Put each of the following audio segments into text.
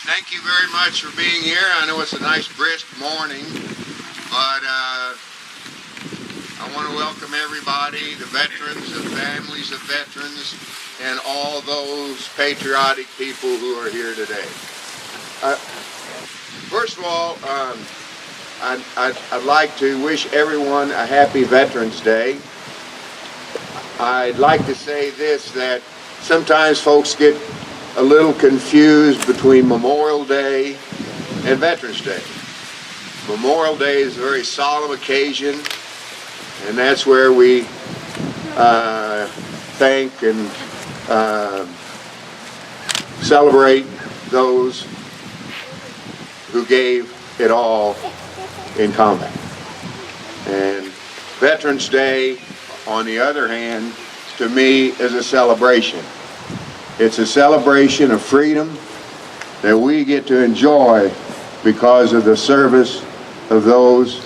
Thank you very much for being here. I know it's a nice brisk morning, but I want to welcome everybody, the veterans, the families of veterans, and all those patriotic people who are here today. First of all, I'd like to wish everyone a happy Veterans Day. I'd like to say this, that sometimes folks get a little confused between Memorial Day and Veterans Day. Memorial Day is a very solemn occasion, and that's where we thank and celebrate those who gave it all in combat. And Veterans Day, on the other hand, to me is a celebration. It's a celebration of freedom that we get to enjoy because of the service of those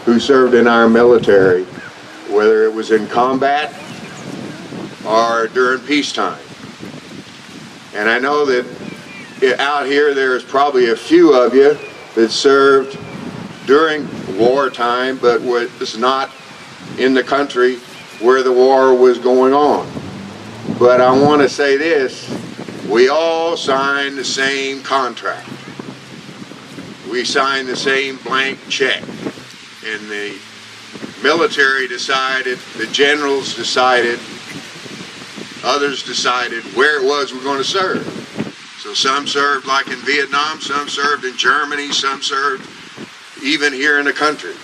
who served in our military, whether it was in combat or during peacetime. And I know that out here there's probably a few of you that served during wartime, but was not in the country where the war was going on. But I want to say this, we all signed the same contract. We signed the same blank check. And the military decided, the generals decided, others decided where it was we're going to serve. So some served like in Vietnam, some served in Germany, some served even here in the country.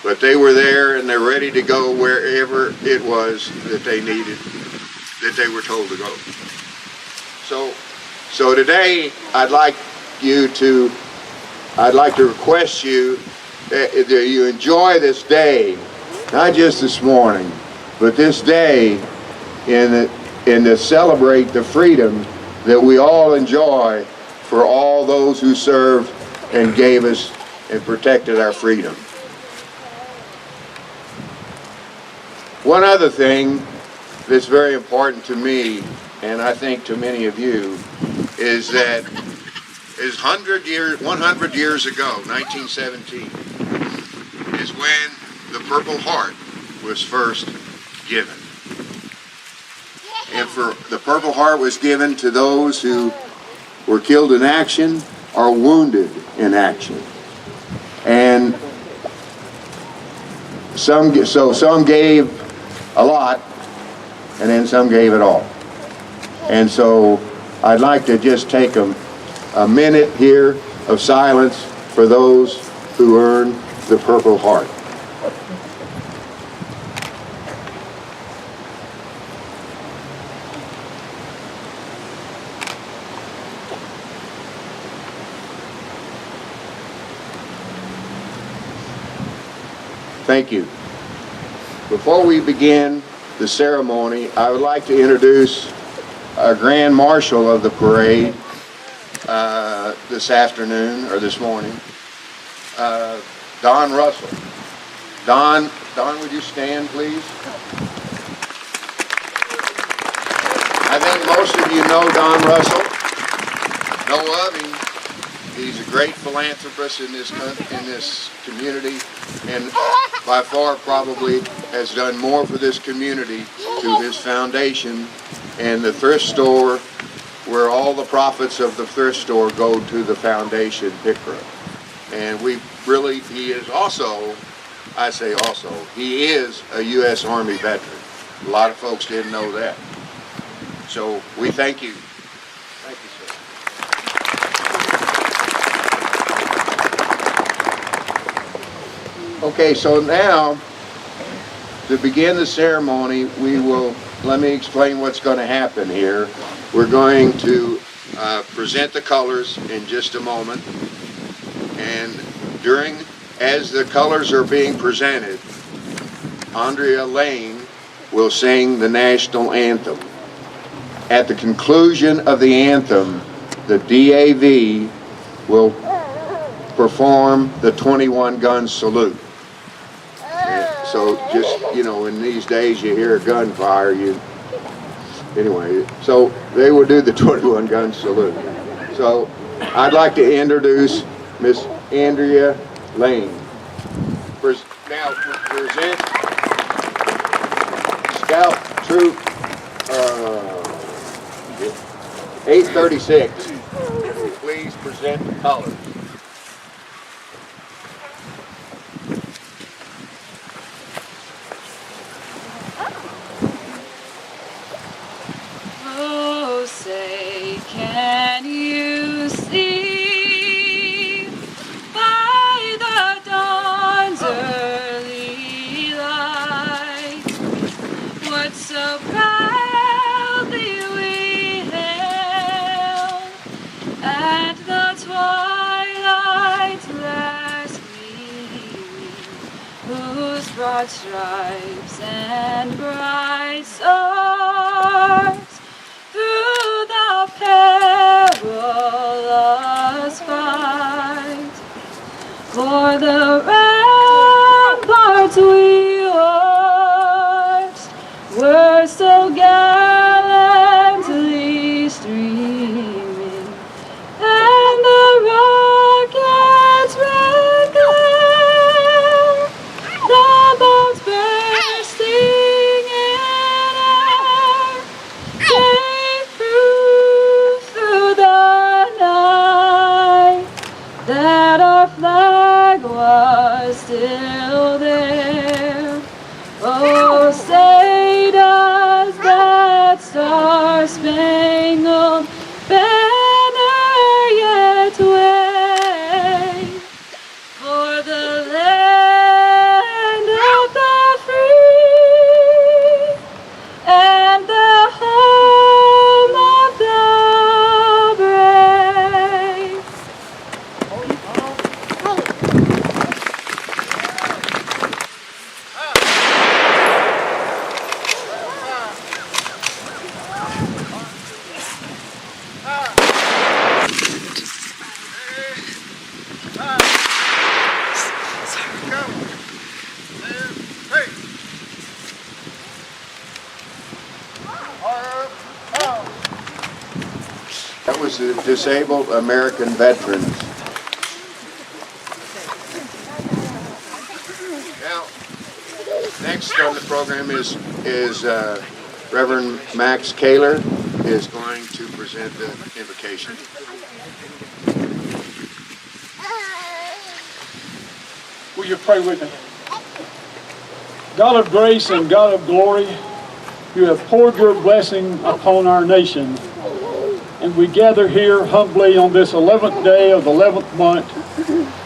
But they were there and they're ready to go wherever it was that they needed, that they were told to go. So today I'd like to request you that you enjoy this day, not just this morning, but this day in to celebrate the freedom that we all enjoy for all those who served and gave us and protected our freedom. One other thing that's very important to me, and I think to many of you, is that 100 years ago, 1917, is when the Purple Heart was first given. And the Purple Heart was given to those who were killed in action or wounded in action. And some gave a lot, and then some gave it all. And so I'd like to just take a minute here of silence for those who earned the Purple Heart. Thank you. Before we begin the ceremony, I would like to introduce our Grand Marshal of the parade this afternoon, or this morning, Don Russell. Don, would you stand, please? I think most of you know Don Russell, know of him. He's a great philanthropist in this community, and by far probably has done more for this community through his foundation and the thrift store, where all the profits of the thrift store go to the foundation Pickra. And he is also, I say also, he is a U.S. Army veteran. A lot of folks didn't know that. So we thank you. Thank you, sir. Okay, so now, to begin the ceremony, let me explain what's going to happen here. We're going to present the colors in just a moment, and as the colors are being presented, Andrea Layne will sing the national anthem. At the conclusion of the anthem, the DAV will perform the 21 gun salute. So just, in these days you hear gunfire, anyway, so they will do the 21 gun salute. So I'd like to introduce Miss Andrea Layne. Now present Scout Troop 836. Please present the colors. Oh, say, can you see by the dawn's early light what so proudly we hailed at the twilight's last gleaming, whose broad stripes and bright stars through the perilous fight for the ramparts we watched were so gallantly streaming, and the rocket's red glare, the bombs bursting in air, gave proof through the night that our flag was still there. Oh, say does that star-spangled banner yet wave for the land of the free and the home of the brave. That was the Disabled American Veterans. Now, next on the program is Reverend Max Caylor is going to present the invocation. Will you pray with me? God of grace and God of glory, you have poured your blessing upon our nation. And we gather here humbly on this 11th day of the 11th month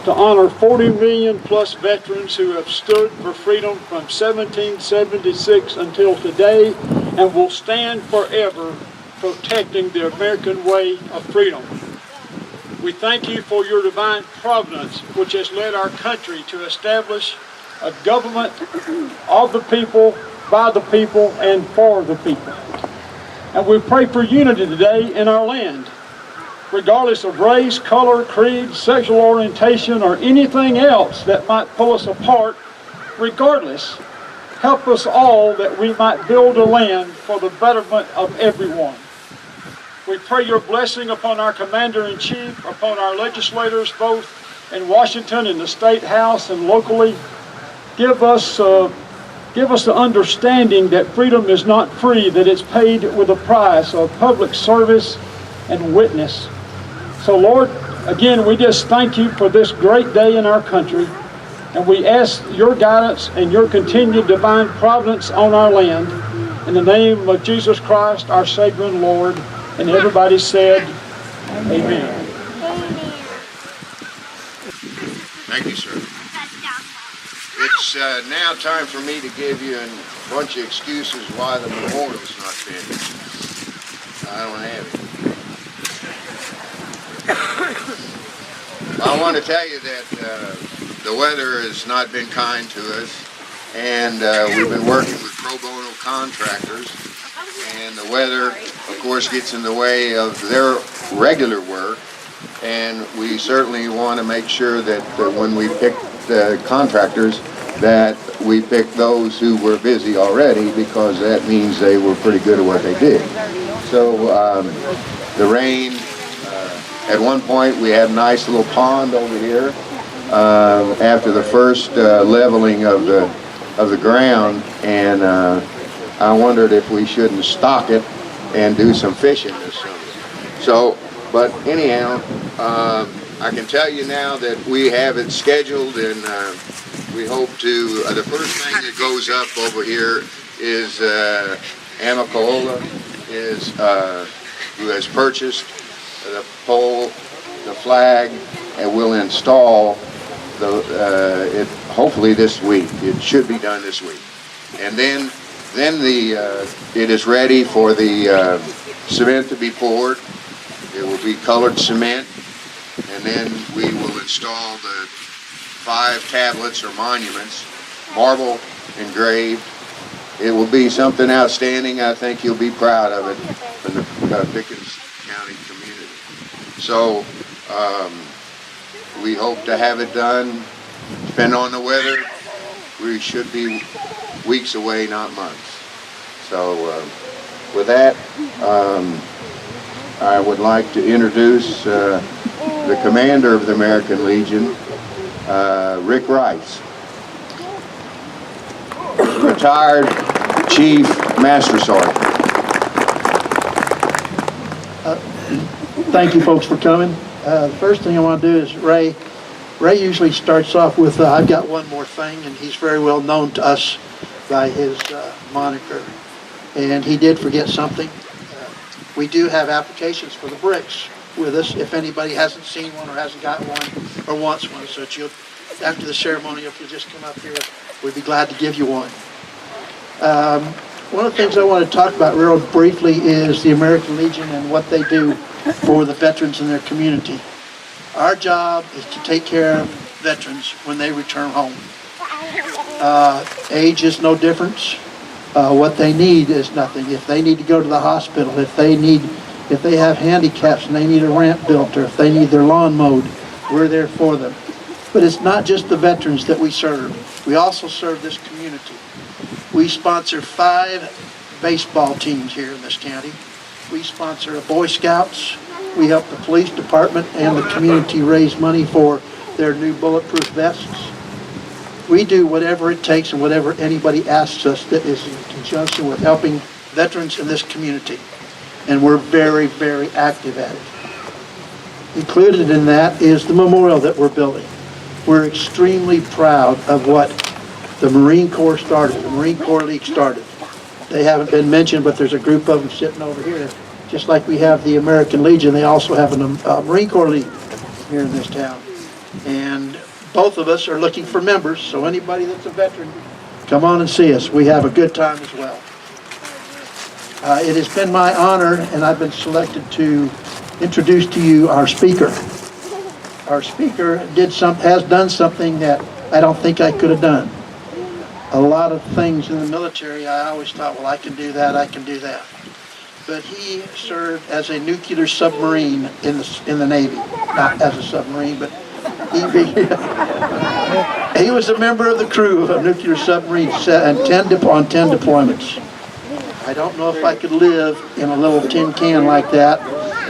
to honor 40 million plus veterans who have stood for freedom from 1776 until today and will stand forever protecting the American way of freedom. We thank you for your divine providence, which has led our country to establish a government of the people, by the people, and for the people. And we pray for unity today in our land, regardless of race, color, creed, sexual orientation, or anything else that might pull us apart. Regardless, help us all that we might build a land for the betterment of everyone. We pray your blessing upon our Commander-in-Chief, upon our legislators, both in Washington, in the State House, and locally. Give us the understanding that freedom is not free, that it's paid with a price of public service and witness. So Lord, again, we just thank you for this great day in our country, and we ask your guidance and your continued divine providence on our land. In the name of Jesus Christ, our Savior and Lord, and everybody said, amen. Thank you, sir. It's now time for me to give you a bunch of excuses why the memorial's not finished. I don't have it. I want to tell you that the weather has not been kind to us, and we've been working with pro bono contractors, and the weather, of course, gets in the way of their regular work, and we certainly want to make sure that when we pick the contractors, that we pick those who were busy already, because that means they were pretty good at what they did. So the rain At one point, we had a nice little pond over here. After the first leveling of the ground, and I wondered if we shouldn't stock it and do some fishing this summer. So, but anyhow, I can tell you now that we have it scheduled, and we hope to. The first thing that goes up over here is Caylor who has purchased the pole, the flag, and will install it hopefully this week. It should be done this week, and then it is ready for the cement to be poured. It will be colored cement, and then we will install the 5 tablets or monuments, marble engraved. It will be something outstanding. I think you'll be proud of it from the Pickens County community. So we hope to have it done. Depending on the weather, we should be weeks away, not months. So with that, I would like to introduce the commander of the American Legion, Rick Rice, retired Chief Master Sergeant. Thank you folks for coming. The first thing I want to do is Ray usually starts off with, I've got one more thing, and he's very well known to us by his moniker. And he did forget something. We do have applications for the bricks with us if anybody hasn't seen one or hasn't got one or wants one. So that after the ceremony, if you just come up here, we'd be glad to give you one. One of the things I want to talk about real briefly is the American Legion and what they do for the veterans in their community. Our job is to take care of veterans when they return home. Age is no difference. What they need is nothing. If they need to go to the hospital, if they have handicaps and they need a ramp built, or if they need their lawn mowed, we're there for them. But it's not just the veterans that we serve. We also serve this community. We sponsor 5 baseball teams here in this county. We sponsor Boy Scouts. We help the police department and the community raise money for their new bulletproof vests. We do whatever it takes and whatever anybody asks us that is in conjunction with helping veterans in this community. And we're very, very active at it. Included in that is the memorial that we're building. We're extremely proud of what the Marine Corps started, the Marine Corps League started. They haven't been mentioned, but there's a group of them sitting over here. Just like we have the American Legion, they also have a Marine Corps League here in this town. And both of us are looking for members, so anybody that's a veteran, come on and see us. We have a good time as well. It has been my honor, and I've been selected to introduce to you our speaker. Our speaker has done something that I don't think I could have done. A lot of things in the military, I always thought, well, I can do that, I can do that. But he served as a nuclear submarine in the Navy. Not as a submarine, but he was a member of the crew of a nuclear submarine and on 10 deployments. I don't know if I could live in a little tin can like that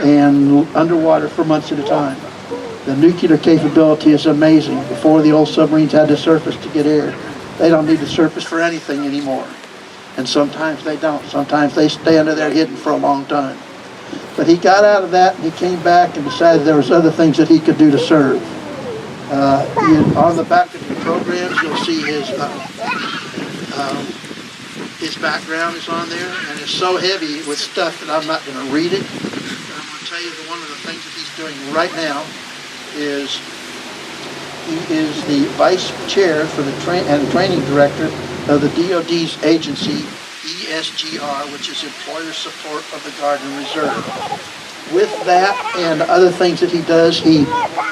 and underwater for months at a time. The nuclear capability is amazing. Before, the old submarines had to surface to get air. They don't need to surface for anything anymore. And sometimes they don't. Sometimes they stay under there hidden for a long time. But he got out of that and he came back and decided there was other things that he could do to serve. On the back of the programs, you'll see his background is on there, and it's so heavy with stuff that I'm not going to read it. But I'm going to tell you that one of the things that he's doing right now is he is the vice chair for the training director of the DOD's agency, ESGR, which is Employer Support of the Guard and Reserve. With that and other things that he does, he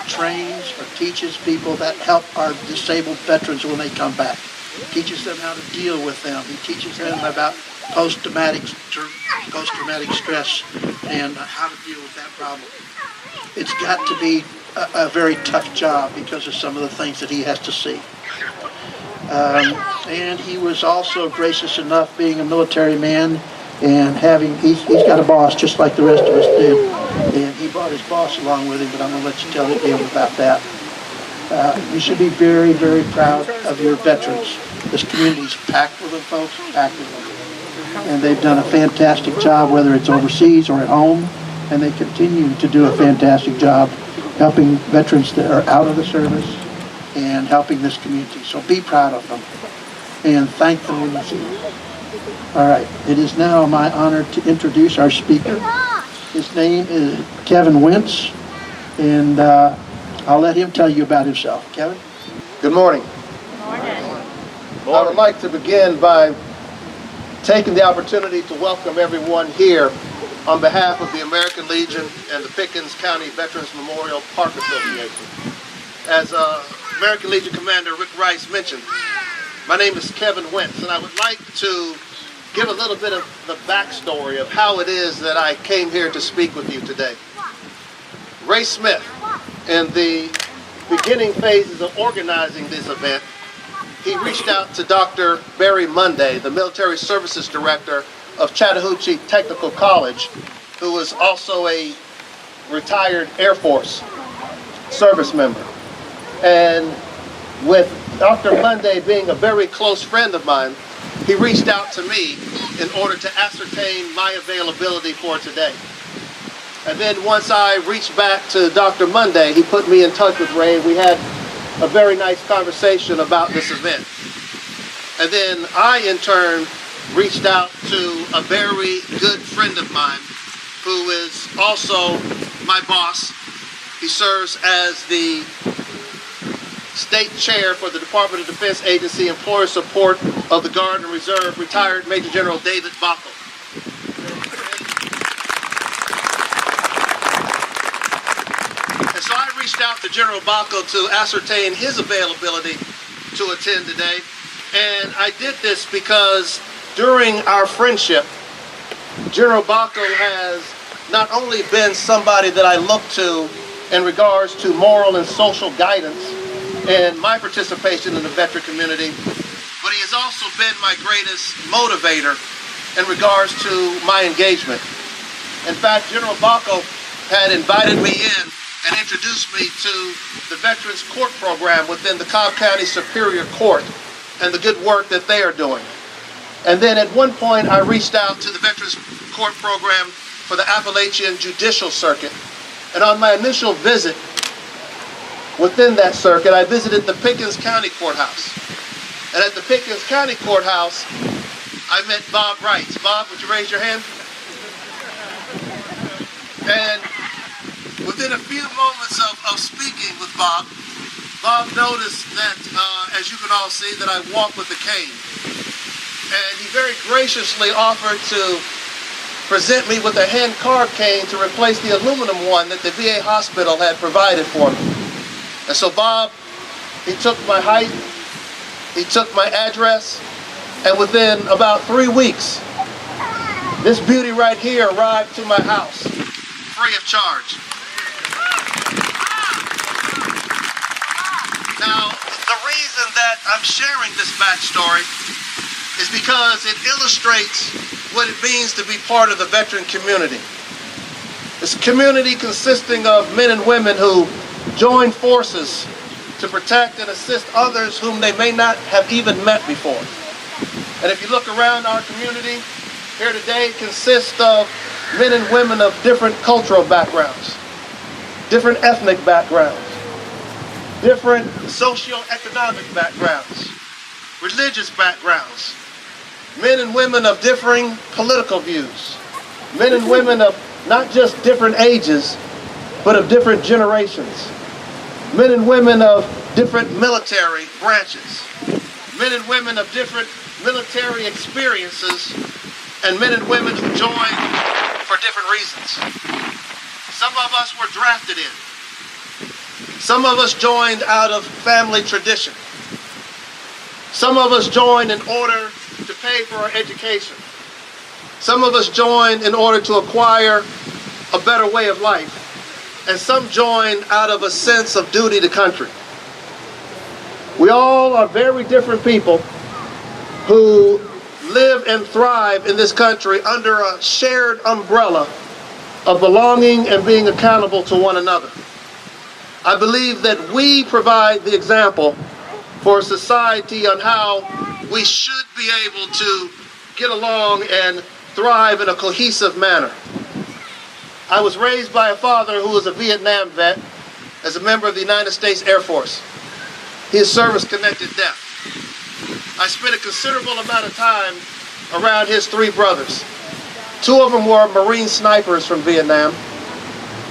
trains or teaches people that help our disabled veterans when they come back. He teaches them how to deal with them. He teaches them about post-traumatic stress and how to deal with that problem. It's got to be a very tough job because of some of the things that he has to see. And he was also gracious enough, being a military man, and he's got a boss just like the rest of us do. And he brought his boss along with him, but I'm going to let you tell him about that. You should be very, very proud of your veterans. This community's packed with them, folks, packed with them. And they've done a fantastic job, whether it's overseas or at home, and they continue to do a fantastic job helping veterans that are out of the service and helping this community. So be proud of them and thank them when you see them. All right, it is now my honor to introduce our speaker. His name is Kevin Wince, and I'll let him tell you about himself. Kevin? Good morning. I would like to begin by taking the opportunity to welcome everyone here on behalf of the American Legion and the Pickens County Veterans Memorial Park Association. As American Legion Commander Rick Rice mentioned, my name is Kevin Wince, and I would like to give a little bit of the backstory of how it is that I came here to speak with you today. Ray Smith, in the beginning phases of organizing this event, he reached out to Dr. Barry Monday, the Military Services Director of Chattahoochee Technical College, who was also a retired Air Force service member. And with Dr. Monday being a very close friend of mine, he reached out to me in order to ascertain my availability for today. And then once I reached back to Dr. Monday, he put me in touch with Ray. We had a very nice conversation about this event. And then I, in turn, reached out to a very good friend of mine who is also my boss. He serves as the State Chair for the Department of Defense Agency Employer Support of the Guard and Reserve, retired Major General David Bockel. And so I reached out to General Bockel to ascertain his availability to attend today. And I did this because during our friendship, General Bockel has not only been somebody that I look to in regards to moral and social guidance and my participation in the veteran community, but he has also been my greatest motivator in regards to my engagement. In fact, General Bockel had invited me in and introduced me to the Veterans Court Program within the Cobb County Superior Court and the good work that they are doing. And then at one point I reached out to the Veterans Court Program for the Appalachian Judicial Circuit. And on my initial visit within that circuit, I visited the Pickens County Courthouse. And at the Pickens County Courthouse, I met Bob Wright. Bob, would you raise your hand? And within a few moments of speaking with Bob, Bob noticed that, as you can all see, that I walk with a cane. And he very graciously offered to present me with a hand-carved cane to replace the aluminum one that the VA hospital had provided for me. And so Bob, he took my height, he took my address, and within about 3 weeks, this beauty right here arrived to my house, free of charge. Now, the reason that I'm sharing this backstory is because it illustrates what it means to be part of the veteran community. It's a community consisting of men and women who join forces to protect and assist others whom they may not have even met before. And if you look around our community, here today it consists of men and women of different cultural backgrounds, different ethnic backgrounds, different socioeconomic backgrounds, religious backgrounds, men and women of differing political views, men and women of not just different ages, but of different generations, men and women of different military branches, men and women of different military experiences, and men and women who joined for different reasons. Some of us were drafted in. Some of us joined out of family tradition. Some of us joined in order to pay for our education. Some of us joined in order to acquire a better way of life. And some joined out of a sense of duty to country. We all are very different people who live and thrive in this country under a shared umbrella of belonging and being accountable to one another. I believe that we provide the example for society on how we should be able to get along and thrive in a cohesive manner. I was raised by a father who was a Vietnam vet as a member of the United States Air Force. He is service-connected deaf. I spent a considerable amount of time around his three brothers. Two of them were Marine snipers from Vietnam.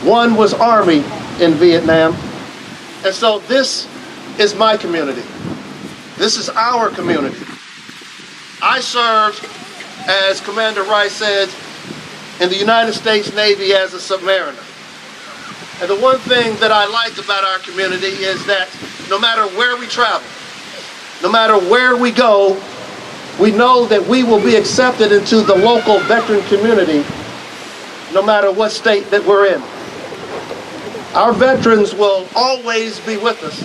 One was Army in Vietnam. And so this is my community. This is our community. I served, as Commander Rice said, in the United States Navy as a submariner. And the one thing that I like about our community is that no matter where we travel, no matter where we go, we know that we will be accepted into the local veteran community no matter what state that we're in. Our veterans will always be with us,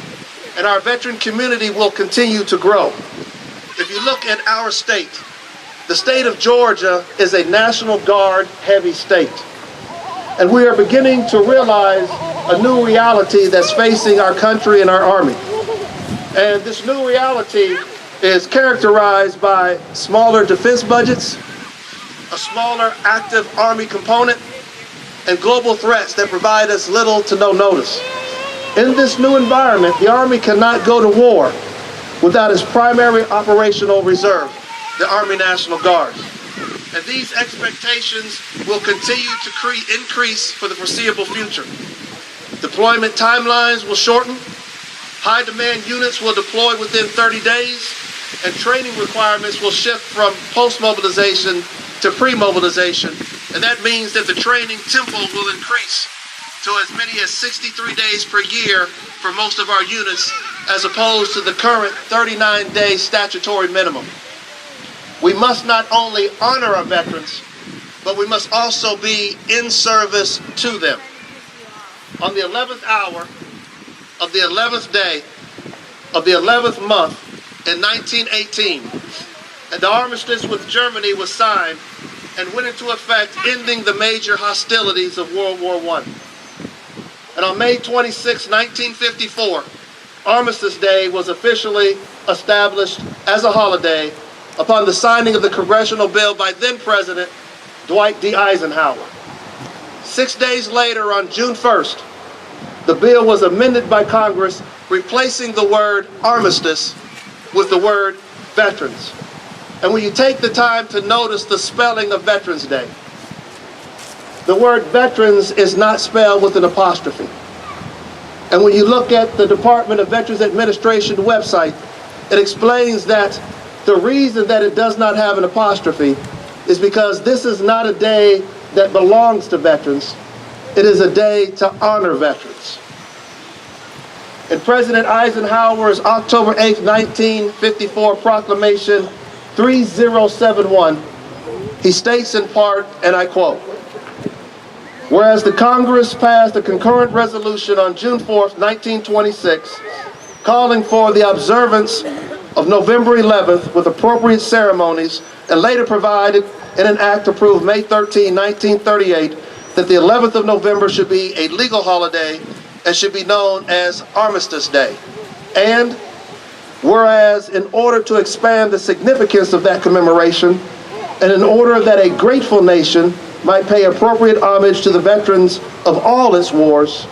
and our veteran community will continue to grow. If you look at our state, the state of Georgia is a National Guard heavy state. And we are beginning to realize a new reality that's facing our country and our Army. And this new reality is characterized by smaller defense budgets, a smaller active Army component, and global threats that provide us little to no notice. In this new environment, the Army cannot go to war without its primary operational reserve, the Army National Guard. And these expectations will continue to increase for the foreseeable future. Deployment timelines will shorten, high demand units will deploy within 30 days, and training requirements will shift from post-mobilization to pre-mobilization. And that means that the training tempo will increase to as many as 63 days per year for most of our units, as opposed to the current 39-day statutory minimum. We must not only honor our veterans, but we must also be in service to them. On the 11th hour of the 11th day of the 11th month in 1918, the armistice with Germany was signed and went into effect, ending the major hostilities of World War I. And on May 26, 1954, Armistice Day was officially established as a holiday upon the signing of the congressional bill by then-President Dwight D. Eisenhower. 6 days later, on June 1st, the bill was amended by Congress, replacing the word armistice with the word veterans. And when you take the time to notice the spelling of Veterans Day, the word veterans is not spelled with an apostrophe. And when you look at the Department of Veterans Administration website, it explains that the reason that it does not have an apostrophe is because this is not a day that belongs to veterans. It is a day to honor veterans. In President Eisenhower's October 8, 1954 proclamation 3071, he states in part, and I quote, "Whereas the Congress passed a concurrent resolution on June 4, 1926, calling for the observance of November 11th with appropriate ceremonies, and later provided in an act approved May 13, 1938, that the 11th of November should be a legal holiday and should be known as Armistice Day. And whereas in order to expand the significance of that commemoration, and in order that a grateful nation might pay appropriate homage to the veterans of all its wars,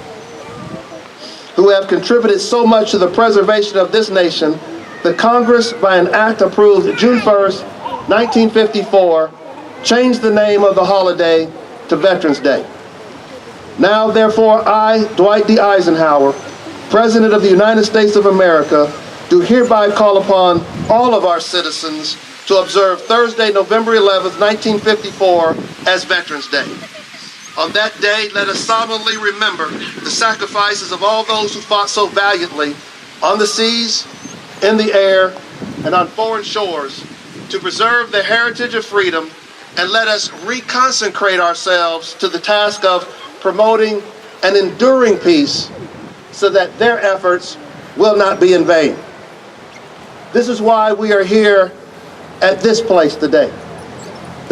who have contributed so much to the preservation of this nation, the Congress, by an act approved June 1st, 1954, changed the name of the holiday to Veterans Day. Now, therefore, I, Dwight D. Eisenhower, President of the United States of America, do hereby call upon all of our citizens to observe Thursday, November 11th, 1954, as Veterans Day. On that day, let us solemnly remember the sacrifices of all those who fought so valiantly on the seas, in the air, and on foreign shores to preserve the heritage of freedom, and let us reconsecrate ourselves to the task of promoting and enduring peace so that their efforts will not be in vain. This is why we are here at this place today.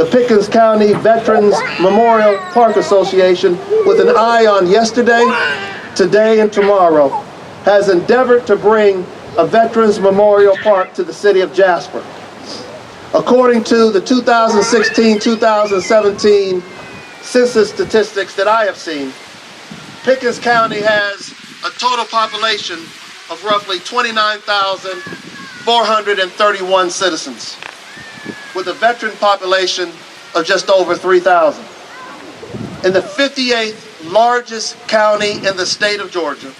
the Pickens County Veterans Memorial Park Association, with an eye on yesterday, today, and tomorrow, has endeavored to bring a Veterans Memorial Park to the city of Jasper. According to the 2016-2017 census statistics that I have seen, Pickens County has a total population of roughly 29,431 citizens, with a veteran population of just over 3,000. In the 58th largest county in the state of Georgia,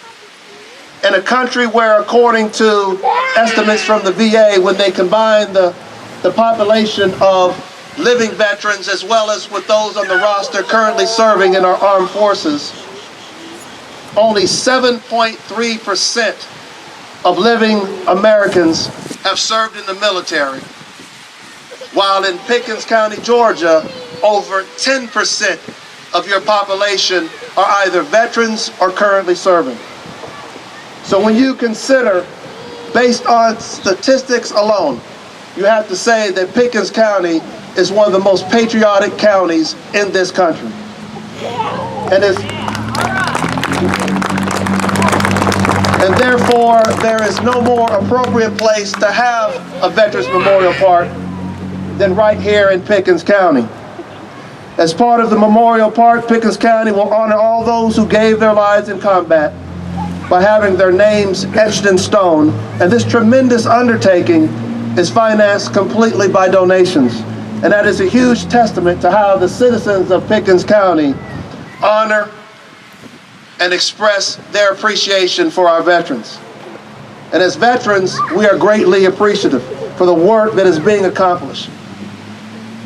in a country where, according to estimates from the VA, when they combine the population of living veterans as well as with those on the roster currently serving in our armed forces, only 7.3% of living Americans have served in the military, while in Pickens County, Georgia, over 10% of your population are either veterans or currently serving. So when you consider, based on statistics alone, you have to say that Pickens County is one of the most patriotic counties in this country. And therefore, there is no more appropriate place to have a Veterans Memorial Park than right here in Pickens County. As part of the Memorial Park, Pickens County will honor all those who gave their lives in combat by having their names etched in stone. And this tremendous undertaking is financed completely by donations. And that is a huge testament to how the citizens of Pickens County honor and express their appreciation for our veterans. And as veterans, we are greatly appreciative for the work that is being accomplished.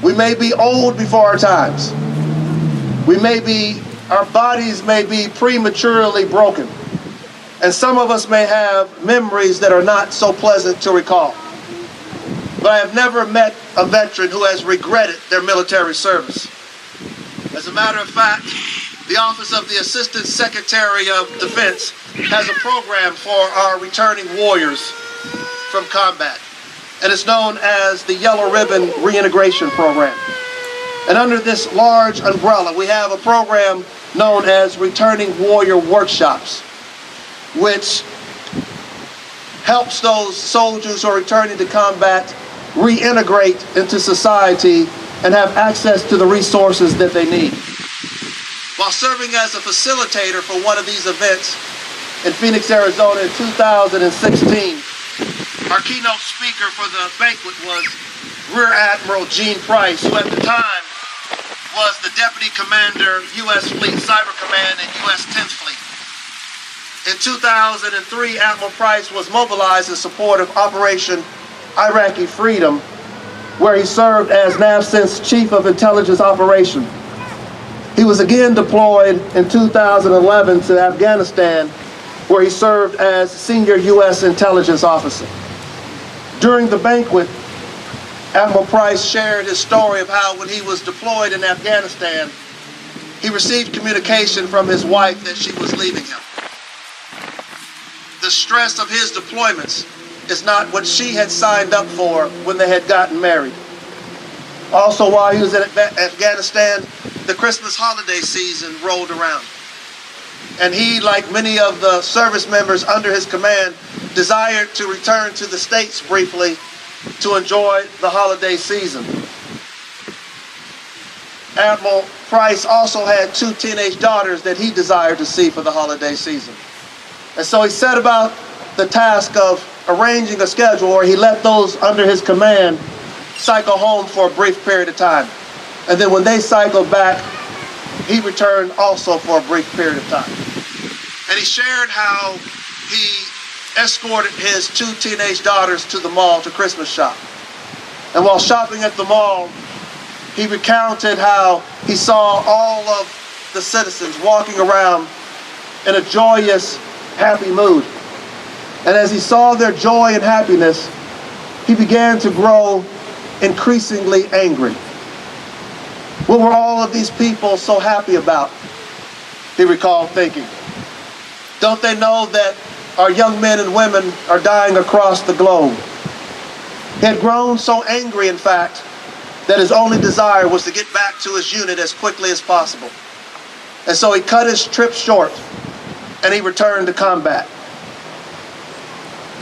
We may be old before our times. Our bodies may be prematurely broken. And some of us may have memories that are not so pleasant to recall. But I have never met a veteran who has regretted their military service. As a matter of fact, the Office of the Assistant Secretary of Defense has a program for our returning warriors from combat. And it's known as the Yellow Ribbon Reintegration Program. And under this large umbrella, we have a program known as Returning Warrior Workshops, which helps those soldiers who are returning to combat reintegrate into society and have access to the resources that they need. While serving as a facilitator for one of these events in Phoenix, Arizona in 2016, our keynote speaker for the banquet was Rear Admiral Gene Price, who at the time was the Deputy Commander, U.S. Fleet Cyber Command and U.S. 10th Fleet. In 2003, Admiral Price was mobilized in support of Operation Iraqi Freedom, where he served as NAVCENT's Chief of Intelligence Operation. He was again deployed in 2011 to Afghanistan, where he served as Senior U.S. Intelligence Officer. During the banquet, Admiral Price shared his story of how when he was deployed in Afghanistan, he received communication from his wife that she was leaving him. The stress of his deployments is not what she had signed up for when they had gotten married. Also, while he was in Afghanistan, the Christmas holiday season rolled around. And he, like many of the service members under his command, desired to return to the States briefly to enjoy the holiday season. Admiral Price also had 2 teenage daughters that he desired to see for the holiday season. And so he set about the task of arranging a schedule where he let those under his command cycle home for a brief period of time. And then when they cycled back, he returned also for a brief period of time. And he shared how he escorted his 2 teenage daughters to the mall to Christmas shop. And while shopping at the mall, he recounted how he saw all of the citizens walking around in a joyous, happy mood. And as he saw their joy and happiness, he began to grow increasingly angry. What were all of these people so happy about? He recalled thinking. Don't they know that our young men and women are dying across the globe? He had grown so angry, in fact, that his only desire was to get back to his unit as quickly as possible. And so he cut his trip short and he returned to combat.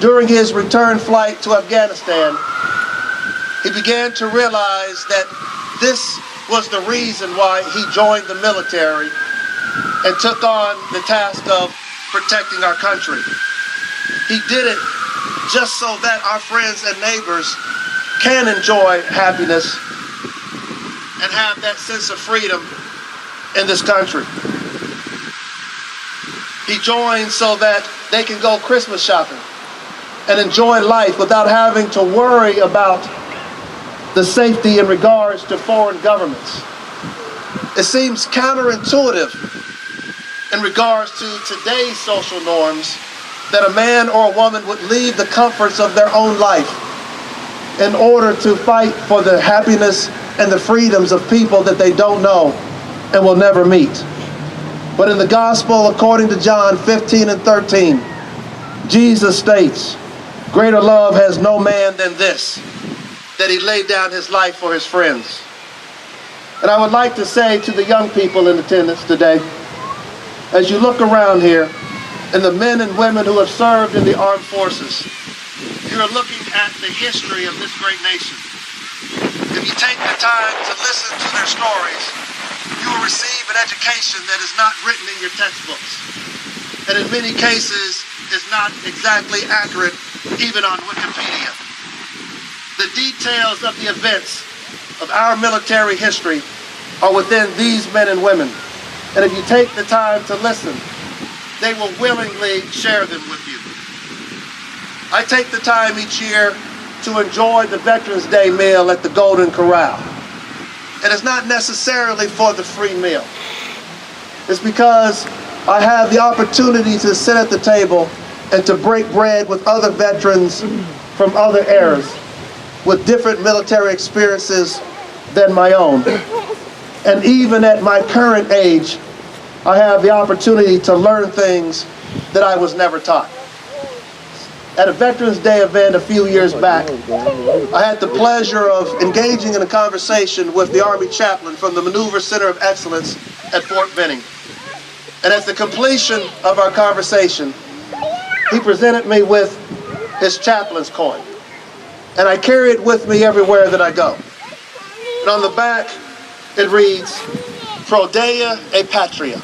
During his return flight to Afghanistan, he began to realize that this was the reason why he joined the military and took on the task of protecting our country. He did it just so that our friends and neighbors can enjoy happiness and have that sense of freedom in this country. He joined so that they can go Christmas shopping and enjoy life without having to worry about the safety in regards to foreign governments. It seems counterintuitive in regards to today's social norms that a man or a woman would leave the comforts of their own life in order to fight for the happiness and the freedoms of people that they don't know and will never meet. But in the gospel, according to John 15:13, Jesus states, "Greater love has no man than this, that he laid down his life for his friends." And I would like to say to the young people in attendance today, as you look around here, and the men and women who have served in the armed forces, you are looking at the history of this great nation. If you take the time to listen to their stories, you will receive an education that is not written in your textbooks, and in many cases is not exactly accurate even on Wikipedia. The details of the events of our military history are within these men and women, and if you take the time to listen, they will willingly share them with you. I take the time each year to enjoy the Veterans Day meal at the Golden Corral. And it's not necessarily for the free meal. It's because I have the opportunity to sit at the table and to break bread with other veterans from other eras with different military experiences than my own. And even at my current age, I have the opportunity to learn things that I was never taught. At a Veterans Day event a few years back, I had the pleasure of engaging in a conversation with the Army chaplain from the Maneuver Center of Excellence at Fort Benning. And at the completion of our conversation, he presented me with his chaplain's coin. And I carry it with me everywhere that I go. And on the back, it reads, "Pro Deo et Patria,"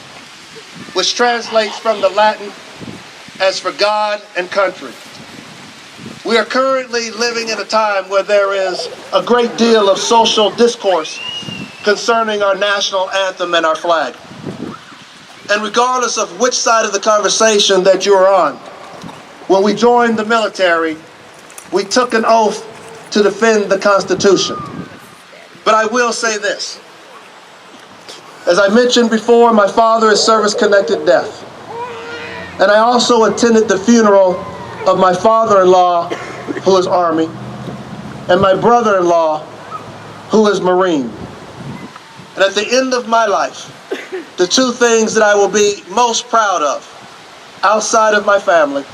which translates from the Latin as "for God and country." We are currently living in a time where there is a great deal of social discourse concerning our national anthem and our flag. And regardless of which side of the conversation that you're on, when we joined the military, we took an oath to defend the Constitution. But I will say this. As I mentioned before, my father is service-connected deaf. And I also attended the funeral of my father-in-law, who is Army, and my brother-in-law, who is Marine. And at the end of my life, the two things that I will be most proud of, outside of my family,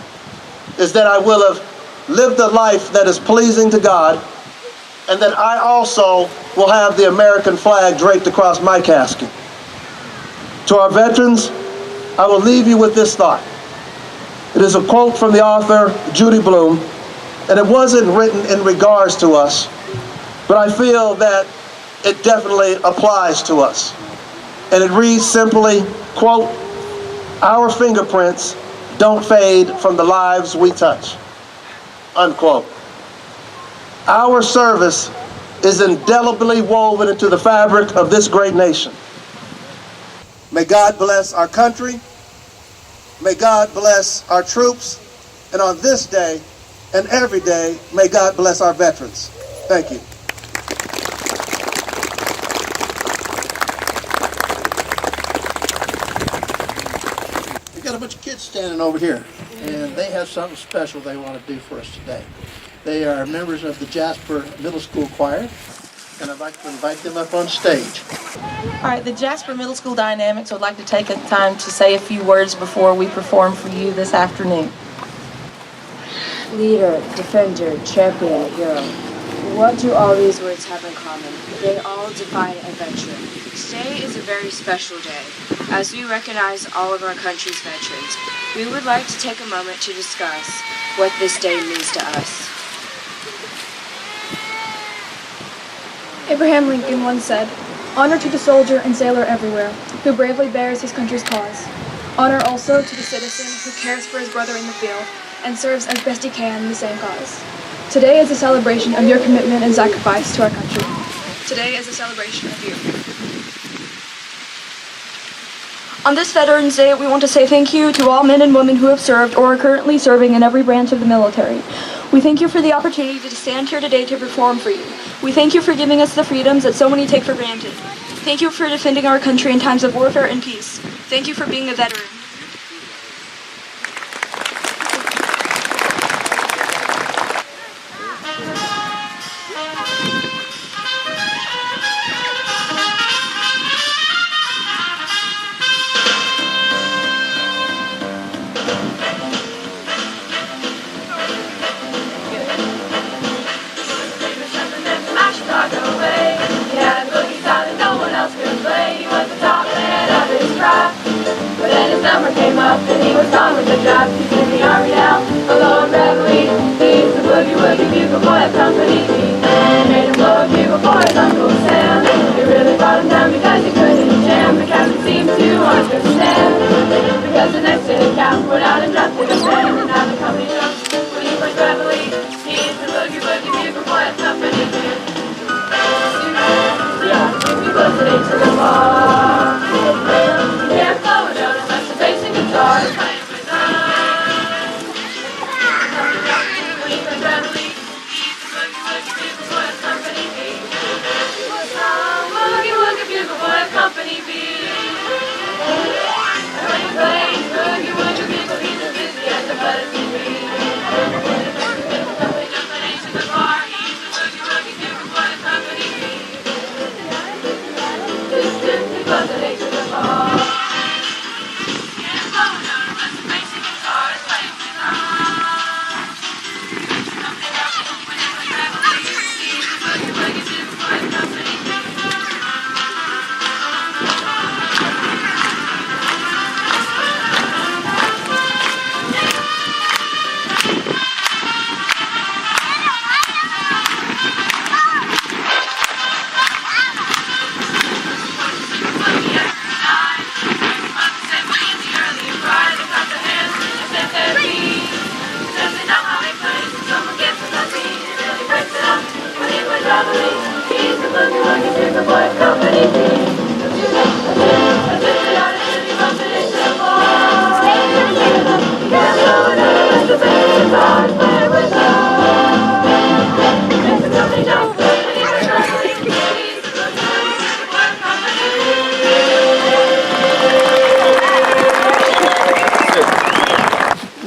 is that I will have lived a life that is pleasing to God, and that I also will have the American flag draped across my casket. To our veterans, I will leave you with this thought. It is a quote from the author Judy Blume, and it wasn't written in regards to us, but I feel that it definitely applies to us. And it reads simply, quote, "Our fingerprints don't fade from the lives we touch," unquote. Our service is indelibly woven into the fabric of this great nation. May God bless our country. May God bless our troops. And on this day and every day, may God bless our veterans. Thank you. We got a bunch of kids standing over here, and they have something special they want to do for us today. They are members of the Jasper Middle School Choir, and I'd like to invite them up on stage. All right, the Jasper Middle School Dynamics would like to take a time to say a few words before we perform for you this afternoon. Leader, defender, champion, hero. What do all these words have in common? They all define a veteran. Today is a very special day. As we recognize all of our country's veterans, we would like to take a moment to discuss what this day means to us. Abraham Lincoln once said, "Honor to the soldier and sailor everywhere, who bravely bears his country's cause. Honor also to the citizen who cares for his brother in the field and serves as best he can in the same cause. Today is a celebration of your commitment and sacrifice to our country. Today is a celebration of you." On this Veterans Day, we want to say thank you to all men and women who have served or are currently serving in every branch of the military. We thank you for the opportunity to stand here today to perform for you. We thank you for giving us the freedoms that so many take for granted. Thank you for defending our country in times of warfare and peace. Thank you for being a veteran.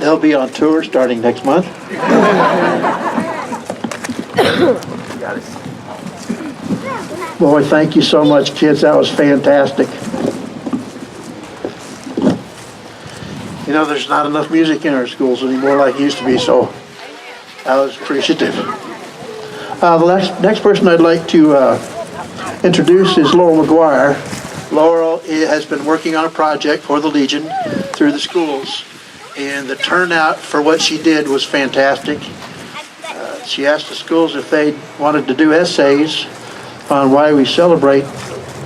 They'll be on tour starting next month. Boy, thank you so much, kids. That was fantastic. You know, there's not enough music in our schools anymore like it used to be, so I was appreciative. The next person I'd like to introduce is Laurel McGuire. Laurel has been working on a project for the Legion through the schools, and the turnout for what she did was fantastic. She asked the schools if they wanted to do essays on why we celebrate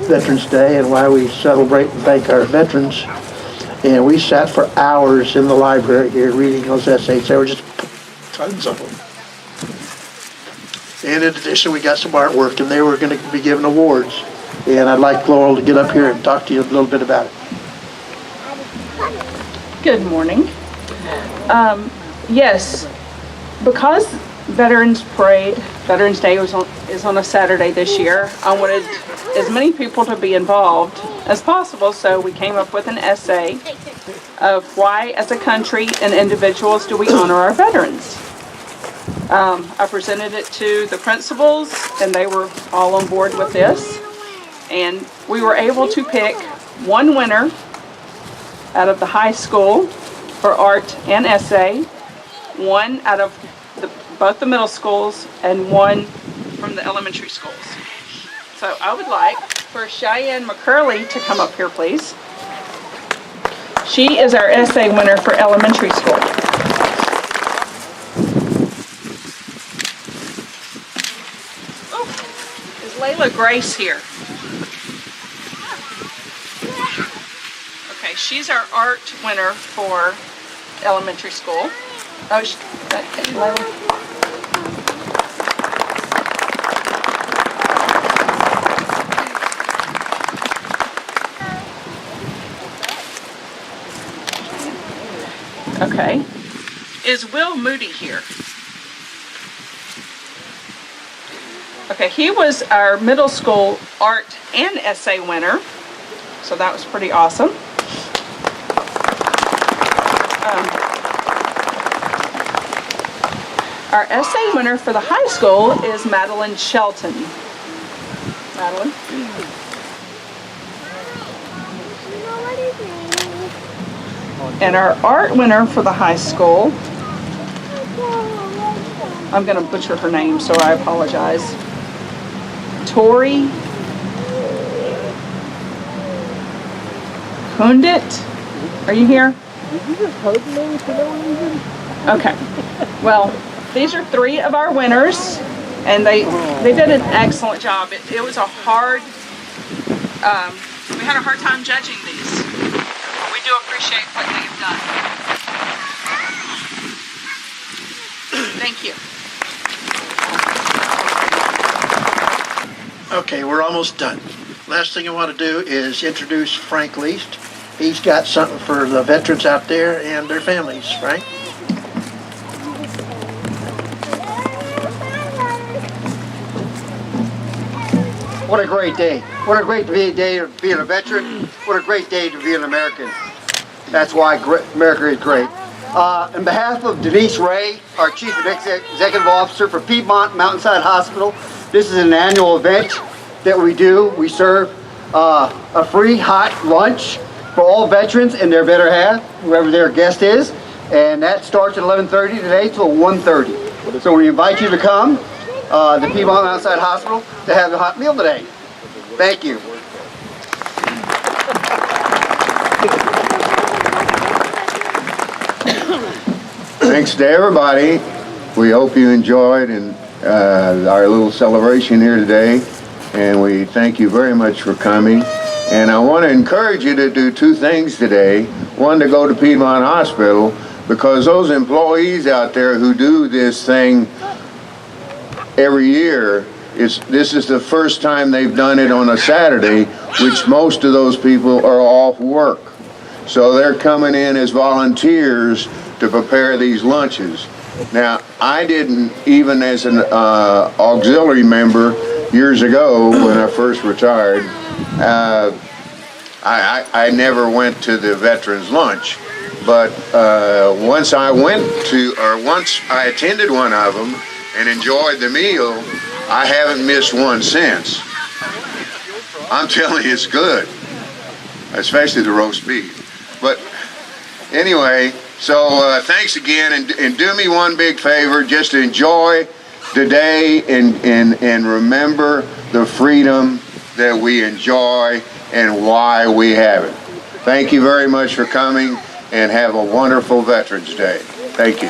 Veterans Day and why we celebrate and thank our veterans. And we sat for hours in the library here reading those essays. There were just tons of them. And in addition, we got some artwork, and they were going to be given awards. And I'd like Laurel to get up here and talk to you a little bit about it. Good morning. Yes, because Veterans Parade, Veterans Day is on a Saturday this year, I wanted as many people to be involved as possible, so we came up with an essay of why, as a country and individuals, do we honor our veterans. I presented it to the principals, and they were all on board with this, and we were able to pick one winner out of the high school for art and essay, one out of both the middle schools, and one from the elementary schools. So I would like for Cheyanne McCurley to come up here, please. She is our essay winner for elementary school. Oh, is Layla Grace here? Okay, she's our art winner for elementary school. Oh, Layla. Okay. Is Will Moody here? Okay, he was our middle school art and essay winner, so that was pretty awesome. Our essay winner for the high school is Madilyn Shelton. Madilyn? And our art winner for the high school, I'm going to butcher her name, so I apologize. Tori Cundit. Are you here? Okay. Well, these are 3 of our winners, and they did an excellent job. It was a hard, we had a hard time judging these. We do appreciate what they've done. Thank you. Okay, we're almost done. Last thing I want to do is introduce Frank Leist. He's got something for the veterans out there and their families. Frank? What a great day. What a great day of being a veteran. What a great day to be an American. That's why America is great. On behalf of Denise Ray, our Chief Executive Officer for Piedmont Mountainside Hospital, this is an annual event that we do. We serve a free hot lunch for all veterans and their better half, whoever their guest is. And that starts at 11:30 today till 1:30. So we invite you to come to Piedmont Mountainside Hospital to have a hot meal today. Thank you. Thanks to everybody. We hope you enjoyed our little celebration here today, and we thank you very much for coming. And I want to encourage you to do 2 things today. One, to go to Piedmont Hospital, because those employees out there who do this thing every year, this is the first time they've done it on a Saturday, which most of those people are off work. So they're coming in as volunteers to prepare these lunches. Now, I didn't, even as an auxiliary member years ago when I first retired, I never went to the veterans lunch. But once I attended one of them and enjoyed the meal, I haven't missed one since. I'm telling you, it's good, especially the roast beef. But anyway, so thanks again, and do me one big favor, just enjoy the day and remember the freedom that we enjoy and why we have it. Thank you very much for coming, and have a wonderful Veterans Day. Thank you.